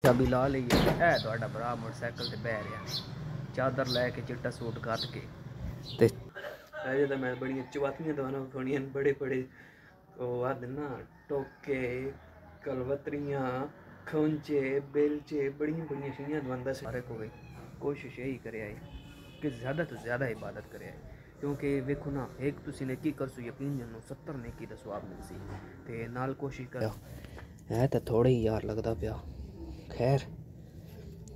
चाबी ला ली है ਤੁਹਾਡਾ ਭਰਾ मोटरसाइकिल ਤੇ ਬਹਿ ਰਿਹਾ ਚਾਦਰ ਲੈ ਕੇ चिट्टा सूट ਕੱਟ के ਤੇ अजे तो मैं बड़ी चवातियां दवाना खानियां बड़े बड़े आदि ना टोके कलवतरियां खोंचे बेलचे बड़ियां बड़ियां शियां दवांदा सारे को कोशिश यही करे कि ज़्यादा तो ज़्यादा इबादत करे क्योंकि वेखो ना एक तुसी ने की कर सो यकीन जनो 70 ने की दा सवाब मिल सी ते नाल कोशिश कर है तो थोड़े ही यार लगता पिया खैर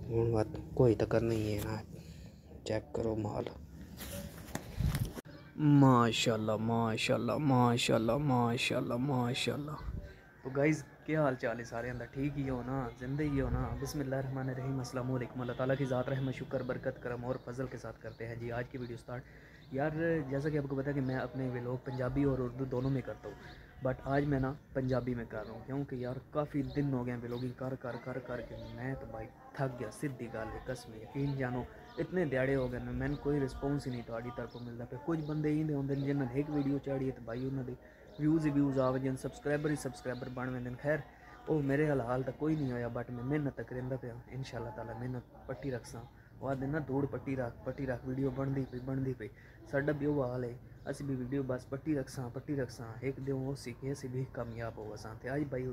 हूँ बात कोई तो करना ही है ना। चेक करो माल माशाल्लाह माशाल्लाह माशाल्लाह माशाल्लाह माशाल्लाह। तो गाइज़ क्या हाल चाल है सारे अंदर ठीक ही हो ना ज़िंदगी ही हो ना। बिस्मिल्लाहिर्रहमानिर्रहीम अस्सलाम वालेकुम। अल्लाह ताला की ज़ात रहमत शुक्र बरकत करम और फजल के साथ करते हैं जी आज की वीडियो स्टार्ट। यार जैसा कि आपको पता है कि मैं अपने व्लॉग पंजाबी और उर्दू दोनों में करता हूँ, बट आज मैं ना पंजाबी में कर रहा हूँ क्योंकि यार काफ़ी दिन हो गए व्लॉगिंग कर कर कर कर के मैं तो भाई थक गया। सीधी गल है कसम यकीन जानो इतने दिहाड़े हो गए ना मैंने कोई रिस्पॉन्स ही नहीं थोड़ी तरफों मिलता पे। कुछ बंदे ही होंगे जिन्होंने एक वीडियो चाड़ी है तो भाई उन्होंने व्यूज़ ही व्यूज़ आ वजन सब्सक्राइबर ही सब्सक्राइबर बन वेंदे। खैर वो मेरे हाल तक कोई नहीं होया बट मैं मेहनत तक करेंदा पे इंशाल्लाह ताला मेहनत पट्टी रखसा वह दिन ना धूड़ पट्टी रख वीडियो बनती पई साडा भी वो हाल है। असी भी वीडियो बस पट्टी रखसा एक दिन वो सीखे असी भी कामयाब हो असां ते अज भाई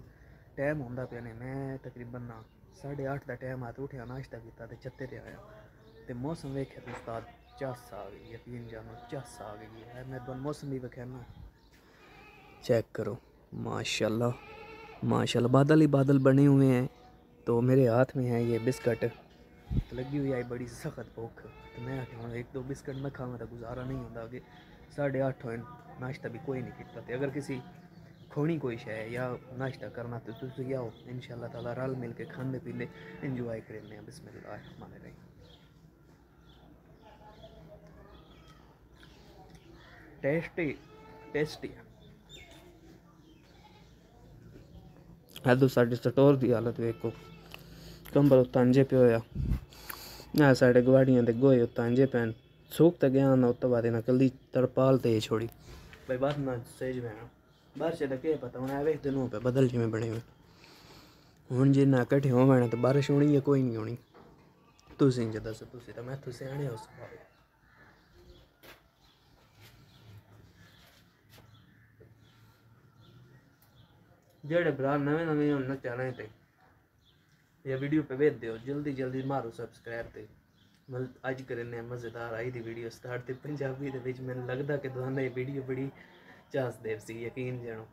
टाइम होंदा पे ने मैं तकरीबन ना 8:30 का टाइम आ तो उठा नाश्ता किया तो छत्ते ते आया तो मौसम वेख्या तो उस्ताद चस आ गई यकीन जानो चस आ गई है। मैं तुम मौसम भी वेख्या ना चेक करो माशाल्लाह माशाल्लाह बादल ही बादल बने हुए हैं। तो मेरे हाथ में है ये बिस्किट लगी हुई है बड़ी सख्त भूख तो मैं आखिर एक दो बिस्किट मैं खावा तो गुजारा नहीं होता आगे 8:30 हो नाश्ता भी कोई नहीं किया। अगर किसी खोनी कोई शय या नाश्ता करना तो तुम आओ इंशाल्लाह ताला रल मिल के खाने पीने इंजॉय करें। बिस्मिल्लाहिर्रहमानिर्रहीम टेस्टी टेस्टी है तो साढ़े स्टोर की हालत वेखो कंबल उतांजे पे होया ना साढ़े गवाड़ियां दे गोए उतांजे पैन सूख तो गया ना उस बाद कली तरपाल ते छोड़ी भाई बात ना सही में बारिश का क्या पता हूँ एवे दिनों पे बदल जिमें बने हुए हूँ जे ना कट्ठे हो तो बारिश होनी है कोई नहीं होनी। तुम जो दसो तुम तो मैं सियाने हो सवाल जेड़े भरा नवे नवे होने चैनल पे या वीडियो पे भेज दो जल्दी जल्दी मारो सब्सक्राइब ते मतलब अज करने मज़ेदार आई थी वीडियो स्टार्ट ते पंजाबी दे मैंने लगता कि दोनों वीडियो बड़ी चास देव सी यकीन जानो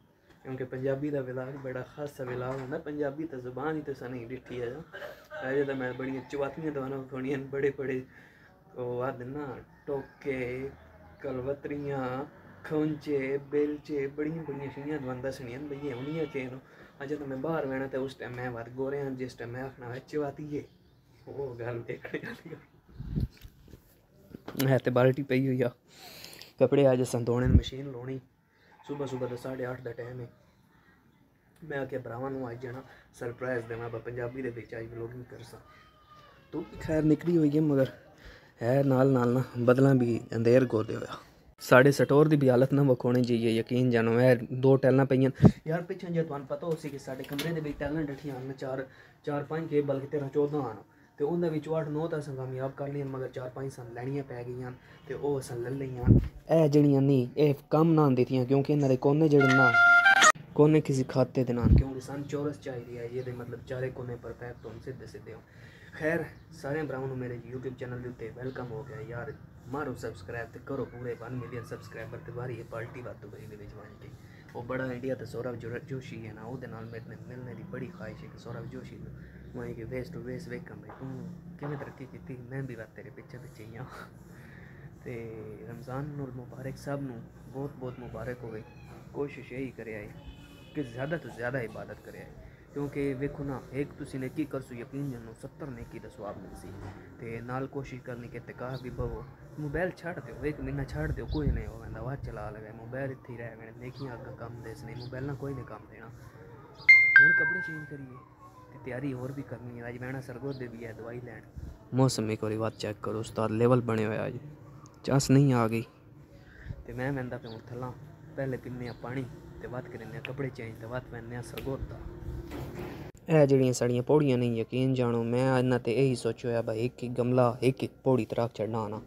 क्योंकि पंजाबी का विलाग बड़ा खासा विलाग होंगे पंजाबी तो जुबान ही तो सा नहीं डिठी है अजे तो मैं बड़ी चवातियां दवाना खानियां बड़े बड़े आदि ना टोके कलवतरियां खोंचे बेलचे बड़ियां बड़ियां शियां दवांदा सनियां भई उन्नियां चेन अजे तो मैं बाहर बहना तो उस टाइम मैं बात गोरे हैं जिस टाइम मैं आखना है चवाती है वो गल देखने है तो बाल्टी पई हुई आ कपड़े अज अस धोने मशीन लानी सुबह सुबह तो 8:30 का टाइम है। मैं आख्या भरावां नूं अज जाना सरप्राइज़ देना पंजाबी दे विच अज व्लॉगिंग करसा तो खैर निकली हुई है मगर है नाल नाल ना बदलां भी अंधेर गोदे होया साढ़े स्टोर की भी हालत ना वखोने चाहिए यकीन जानो है 2 टैलां पईयां यार पिछे जो तुहानूं पता हो सी कि साढ़े कमरे के टैलां डठियां चार 5 के बल्कि 13-14 आन तो उन्हें 8-9 तो अस कामयाब कर लियां मगर 4-5 सन लैनियां पै गई तो वह अस ले लईयां ए जड़ियां नहीं ये कम ना आंदी थी क्योंकि इन्हां दे कोने जड़े ना कोने किसी खाते दे नाम क्योंकि सन चौरस चाहिए है ये मतलब चारे कोने परफेक्ट होने सीधे सीधे हो। खैर सारे भरावां नूं मेरे यूट्यूब चैनल के उत्ते वेलकम हो गया यार मारो सब्सक्राइब तो करो पूरे 1 मिलियन सब्सक्राइबर तो बारी पार्टी वादू गई बन वो बड़ा इंडिया तो सौरभ जोशी है ना वो मेरे मिलने की बड़ी ख्वाहिश है कि सौरभ जोशी वहीं कि फेस टू फेस वेखा भाई तू किमें तरक्की की मैं भी बात तेरे पिछे पिछे ही हाँ तो रमज़ान और मुबारक सब नूं बहुत बहुत मुबारक हो गई। कोशिश यही करे कि ज़्यादा तो ज़्यादा इबादत करे क्योंकि वेखो ना एक तुसी ने की कर सो यकीन जनो 70 ने की सवाब मिल सी ते नाल कोशिश करनी कि तकाह भी बवो मोबाइल छड़ दो 1 महीना छड़ दो कोई नहीं हो वह चला लगे मोबाइल इत्थे ही रह गए नेकियां अगर कम देस नहीं मोबाइल ना कोई नहीं काम देना हूँ कपड़े चेंज करिए तो तैयारी और भी करनी है अज बहना सरगोदे भी है दवाई लैन मौसम एक बार बात चेक करो उस्ताद लेवल बने हुए अज चस नहीं आ गई तो मैं बहता पे हूँ थला पहले पीने पानी तो बात करें कपड़े चेंज तो बात पहनने सरगोदा ਇਹ ਜਿਹੜੀਆਂ ਸਾਡੀਆਂ ਪੌੜੀਆਂ ਨਹੀਂ ਯਕੀਨ ਜਾਣੋ मैं ਇਹਨਾਂ ਤੇ ਇਹੀ ਸੋਚਿਆ भाई एक एक गमला एक एक पौड़ी तरह चढ़ना आना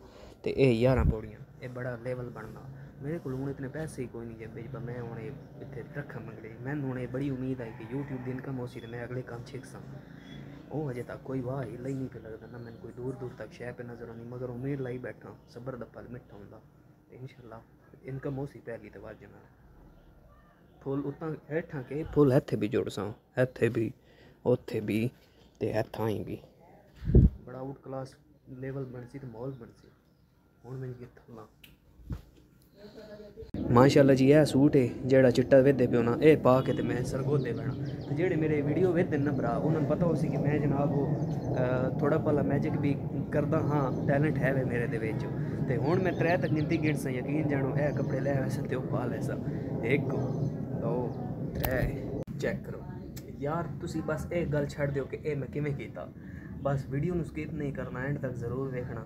तो ये 11 पौड़ियाँ ये बड़ा लेवल बनना मेरे को हूँ इतने पैसे ही कोई नहीं जेबे च मैं हूँ इतने रखा मंगले मैंने हूँ बड़ी उम्मीद आई कि यूट्यूब की इनकम हो सी तो मैं अगले काम सीख सकूँ वो अजे तक कोई वाह ही नहीं पे लगता ना मैंने कोई दूर दूर तक शह पे नजर आनी मगर उम्मीद लाई बैठा सबर दा फल मिठा होंदा इंशाल्लाह इनकम हो सी पहली तो वाज ना फुल उतना हेठा के फुल इत्थे भी जुड़ सा इत्थे भी उत्थे भी ते इत्थां ही भी बड़ा आउट क्लास लेवल बन सी ते माहौल बन सी हुण मैं कित्थों ला माशाअल्लाह जी यह सूट है जेड़ा चिट्टा वेदे पे होना ये पा के ते मैं सरगोदे बहना तो जेड़े मेरे वीडियो वेदे न भरा उन्होंने पता हो सी कि मैं जनाब वो थोड़ा भला मैजिक भी करदा हाँ टैलेंट है वे मेरे दे विच ते हुण मैं 3 तक गिनती गिन सा यकीन जानो ए कपड़े ले वैसे ते पा ले सा 1 2 3 चेक करो यार तुसी बस एक गल छड़ दियो कि ए मैं किवें कीता बस वीडियो नूं स्किप नहीं करना एंड तक जरूर देखना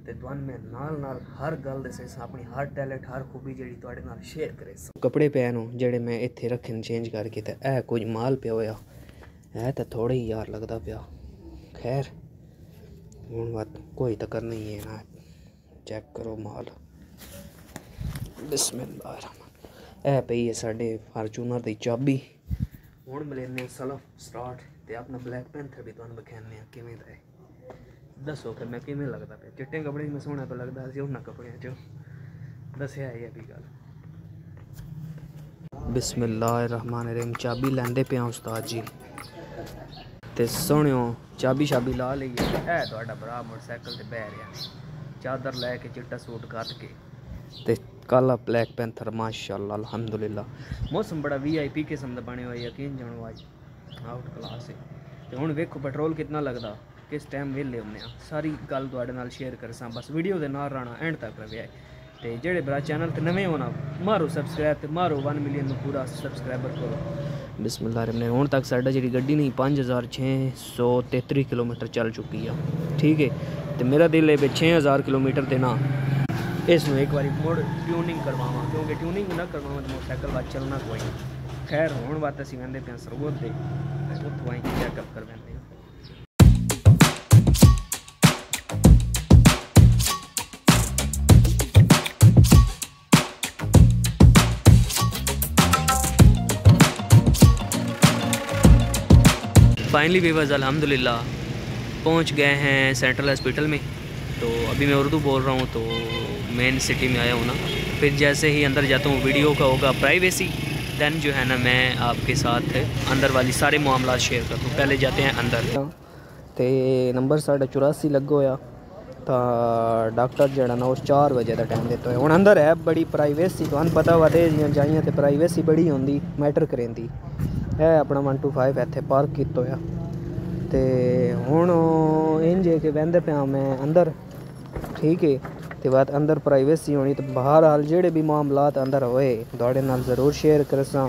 ते तुहानूं मैं नाल हर गल दसे अपनी हर टैलेंट हर खूबी जेहड़ी तुहाडे नाल शेयर करे कपड़े पैन जेहड़े मैं इत्थे रखे चेंज करके ते ए कुछ माल पिया होया है तो थोड़े ही यार लगता पिया खैर हुण बात कोई तकर नहीं है ना चेक करो माल बिस्मिल्लाह ए पई है साडे फार्चूनर दी चाबी हुण मिलने सलफ स्टार्ट ते अपना ब्लैक पैंथर भी तुहानूं विखाने किवें दा है दसो कि मैं किवें लगदा पे चिट्टे कपड़े में सोहना पे लगदा सी उन्हां कपड़ियां च दस्सिया है भी गल बिस्मिल्लाहिर्रहमानिर्रहीम चाबी लैंदे पिया उस्ताद जी ते सोहणियो चाबी शाबी ला लई है तुहाडा भरा मोटरसाइकिल ते बह रिहा चादर लैके चिट्टा सूट कट के ते काला ब्लैक पैंथर माशाअल्लाह अल्हम्दुलिल्लाह मौसम बड़ा VIP किस्म का बने हुआ यकीन जानो आज आउट क्लास है तो हुण वेखो पेट्रोल कितना लगता किस टाइम वेले होने सारी गल तुहाडे नाल शेयर करसां बस वीडियो दे नाल रहना एंड तक रहे ते जेहड़े भरा चैनल ते नवे होना मारो सब्सक्राइब ते मारो 1 मिलियन पूरा सब्सक्राइबर करो बिस्मिल्लाह रहमान हुण तक साडा जेहड़ी गड्डी नहीं 5633 किलोमीटर चल चुकी है ठीक है तो मेरा दिल है 6000 किलोमीटर ते ना इसमें एक बार मुड़ ट्यूनिंग करवावा क्योंकि ट्यूनिंग ना करवावा तो मोटरसाइकिल बाद चलना कोई नहीं खैर हुण बात असीं वहिंदे पे सरगोदे उत्थों आई चैकअप कर वहिंदे फाइनली व्यूअर्स अल्हम्दुलिल्लाह पहुंच गए हैं सेंट्रल हॉस्पिटल में तो अभी मैं उर्दू बोल रहा हूँ तो मेन सिटी में आया हूँ ना फिर जैसे ही अंदर जाता हूँ वीडियो का होगा प्राइवेसी दैन जो है ना मैं आपके साथ अंदर वाली सारे मामला शेयर करता हूँ पहले जाते हैं अंदर तो नंबर साढ़ा 84 लगो होया तो डॉक्टर जड़ा ना उस 4 बजे का टाइम देता है हूँ अंदर है बड़ी प्राइवेसी तो पता वा दे जाइए तो प्राइवेसी बड़ी होंगी मैटर करेंदी है अपना 125 इत्थे पार्क किया होया तो हुण इंज है कि वहिंदे पे मैं अंदर ठीक है तो बात अंदर प्राइवेसी होनी तो बहरहाल जेड़े भी मामलात अंदर होए तुहाडे नाल ज़रूर शेयर करसां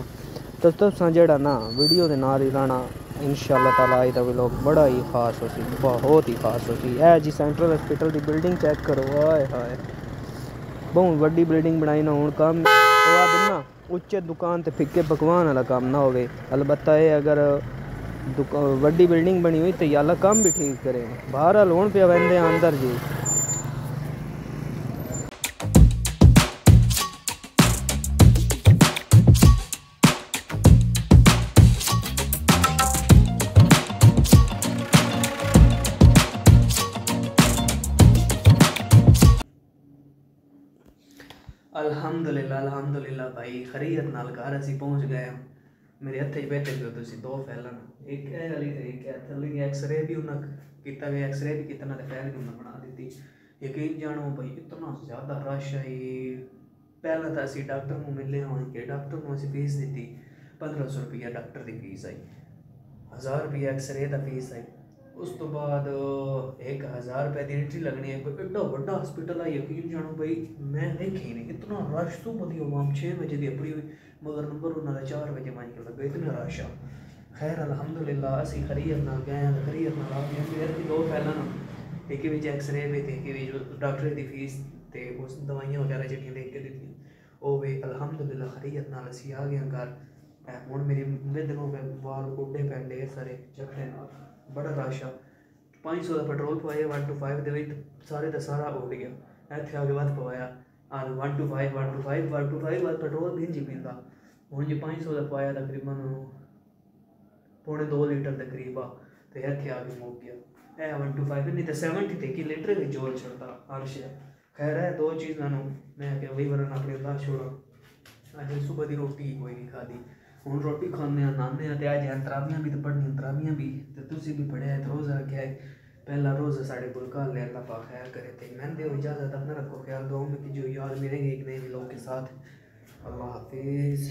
तो तुसां जेड़ा ना वीडियो दे नाल ही रहना इंशाअल्लाह ताला अज दा व्लॉग बड़ा ही खास हो सी बहुत ही खास हो सी है जी सेंट्रल हॉस्पिटल की बिल्डिंग चेक करो हाय हाय बहुत वड्डी बिल्डिंग बनाई ना हुण काम ना उच्चे दुकान ते फिक्के पकवान वाला काम ना होवे अलबत्ता ये अगर वड्डी बिल्डिंग बनी हुई तो अल्लाह काम भी ठीक करे बहरहाल हुण पे वहिंदे अंदर जी अल्हम्दुलिल्लाह भाई खरीत नाल घर असीं पहुँच गए हैं मेरे हत्थे बैठे पे तुसीं 2 फैलन एक है वाली ते एक है थल्ले एक्सरे भी उन्हें किता वे एक्सरे भी कितना ते फैल भी उन्हें बना दी यकीन जानो भाई इतना ज़्यादा रश है पहला तो असीं डॉक्टर को मिले हुए कि डॉक्टर को असीं फीस दी 1500 रुपया डॉक्टर की फीस आई 1000 रुपया एक्सरे का फीस आई उस तो बाद 1000 रुपये की एंट्री लगनी है एड्डा बड़ा हॉस्पिटल है यकीन जानो भाई मैं देखे ही नहीं इतना रश तो बदी माम 6 बजे की अपनी हुई मगर नंबर उन्होंने 4 बजे मान के लगा इतना रश आ खैर अल्हम्दुलिल्लाह असी खरीद ना गए खरीद ना आ गए मेरे की 2 फैला ना एक विच एक्सरे भी थे कि जो डॉक्टर की फीस ते उस दवाइयां वगैरह जिहड़ियां लिख के दित्तियां ओ वे अल्हम्दुलिल्लाह खरीद नाल असी आ गए घर हूँ मेरी दिनों में वाल गोडे पैंडे सारे झगड़े बड़ा रश आ 500 का पेट्रोल पवाया 1 to 5 ਦੇ ਵਿੱਚ ਸਾਰੇ ਦਾ ਸਾਰਾ ਉੱਡ ਗਿਆ ਇੱਥੇ ਆ ਕੇ ਵੱਧ ਪਵਾਇਆ ਆ 1 to 5 1 to 5 1 to 5 ਬਾਅਦ ਪੈਟਰੋਲ ਵੀ ਨਹੀਂ ਪੀਂਦਾ ਹੁਣ ਜੇ 500 ਦਾ ਪਵਾਇਆ ਤਕਰੀਬਨ ਪੌਣੇ 2 ਲੀਟਰ ਦੇ ਕਰੀਬ ਆ ਤੇ ਇੱਥੇ ਆ ਕੇ ਮੁੱਕ ਗਿਆ ਇਹ 1 to 5 ਨਹੀਂ ਤੇ 70 ਤੇ ਕਿ ਲੀਟਰ ਵਿੱਚ ਜੋਰ ਛੱਡਦਾ ਅਰਸ਼ ਖੈਰ ਹੈ ਦੋ ਚੀਜ਼ਾਂ ਨੂੰ ਮੈਂ ਕਿ ਵਹੀ ਵਰਨ ਆਪਣੇ ਦਾ ਛੋੜਾ ਅੱਜ ਸਵੇਰ ਦੀ ਰੋਟੀ ਕੋਈ ਨਹੀਂ ਖਾਦੀ ਹੁਣ ਰੋਟੀ ਖਾਣੇ ਨਾਨੇ ਆ ਤੇ ਅੱਜ ਤਰਾਵੀਆਂ ਵੀ ਤੇ ਪੜ੍ਹਨੀਆਂ ਤਰਾਵੀਆਂ ਵੀ ਤੇ ਤੁਸੀਂ भी पढ़े तो रोज़ा रखे है पहला रोज़ा साढ़े को कर ले अल्लाह पाक खैर करे थे मैं दे इजाज़त अपना रखो ख्याल दुआ में कि जो यार मिलेंगे एक नए लोगों के साथ अल्लाह हाफिज़।